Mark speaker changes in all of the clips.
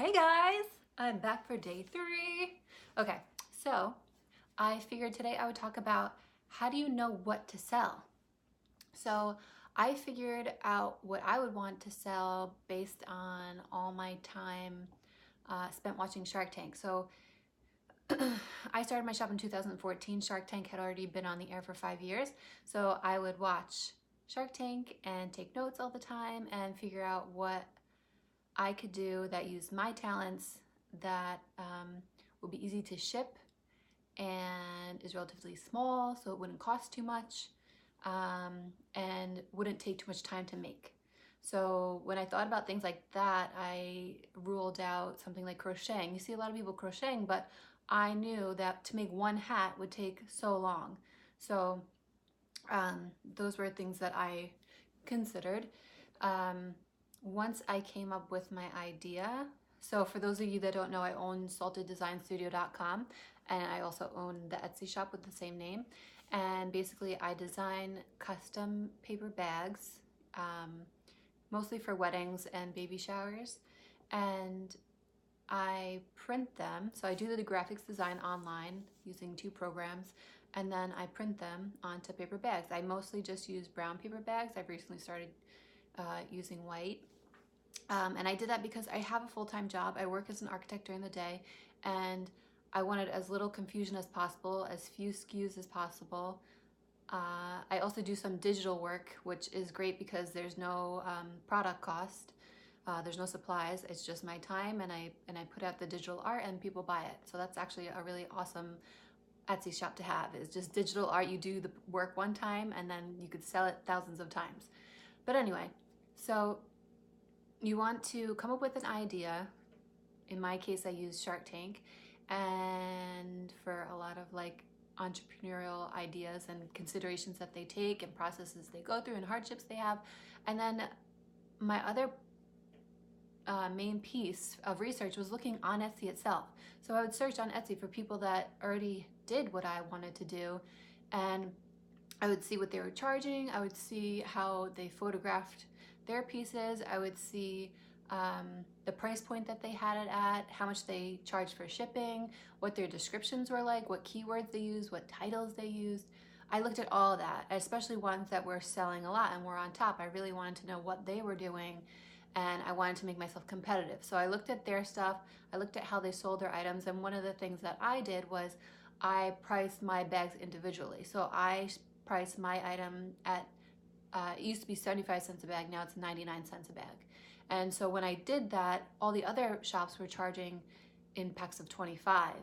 Speaker 1: Hey guys, I'm back for day 3. Okay, so I figured today I would talk about how do you know what to sell. So I figured out what I would want to sell based on all my time spent watching Shark Tank. So I started my shop in 2014. Shark Tank had already been on the air for 5 years. So I would watch Shark Tank and take notes all the time and figure out what I could do that used my talents that would be easy to ship and is relatively small, so it wouldn't cost too much and wouldn't take too much time to make. So when I thought about things like that, I ruled out something like crocheting. You see a lot of people crocheting, but I knew that to make one hat would take so long. So those were things that I considered. Once I came up with my idea, so for those of you that don't know, I own salteddesignstudio.com and I also own the Etsy shop with the same name. And basically I design custom paper bags, mostly for weddings and baby showers. And I print them. So I do the graphics design online using 2 programs, and then I print them onto paper bags. I mostly just use brown paper bags. I've recently started using white. And I did that because I have a full-time job. I work as an architect during the day, and I wanted as little confusion as possible, as few SKUs as possible. I also do some digital work, which is great because there's no product cost. There's no supplies. It's just my time, and I put out the digital art and people buy it. So that's actually a really awesome Etsy shop to have. It's just digital art. You do the work one time and then you could sell it thousands of times. But anyway, so you want to come up with an idea. In my case, I use Shark Tank, and for a lot of like entrepreneurial ideas and considerations that they take and processes they go through and hardships they have. And then my other main piece of research was looking on Etsy itself. So I would search on Etsy for people that already did what I wanted to do, and I would see what they were charging. I would see how they photographed their pieces. I would see the price point that they had it at, how much they charged for shipping, what their descriptions were like, what keywords they used, what titles they used. I looked at all of that, especially ones that were selling a lot and were on top. I really wanted to know what they were doing, and I wanted to make myself competitive. So I looked at their stuff, I looked at how they sold their items, and one of the things that I did was I priced my bags individually. So I priced my item at, it used to be 75 cents a bag, now it's 99 cents a bag. And so when I did that, all the other shops were charging in packs of 25.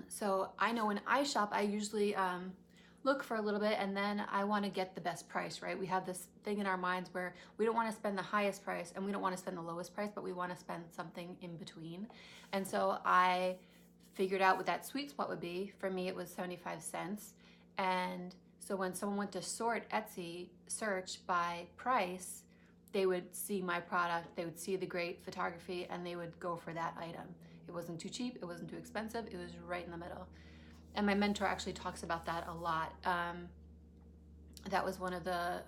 Speaker 1: So I know when I shop, I usually look for a little bit, and then I want to get the best price, right? We have this thing in our minds where we don't want to spend the highest price and we don't want to spend the lowest price, but we want to spend something in between. And so I figured out what that sweet spot would be. For me, it was 75 cents. And so when someone went to sort Etsy search by price, they would see my product, they would see the great photography, and they would go for that item. It wasn't too cheap, it wasn't too expensive, it was right in the middle. And my mentor actually talks about that a lot. That was one of the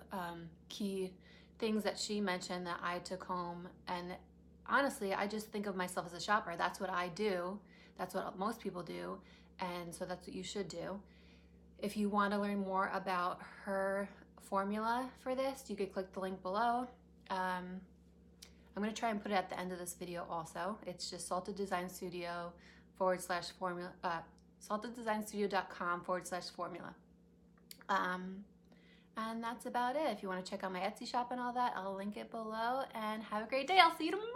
Speaker 1: key things that she mentioned that I took home. And honestly, I just think of myself as a shopper. That's what I do. That's what most people do. And so that's what you should do. If you want to learn more about her formula for this, you could click the link below. I'm going to try and put it at the end of this video also. It's just salteddesignstudio/formula, salteddesignstudio.com/formula. And that's about it. If you want to check out my Etsy shop and all that, I'll link it below, and have a great day. I'll see you tomorrow.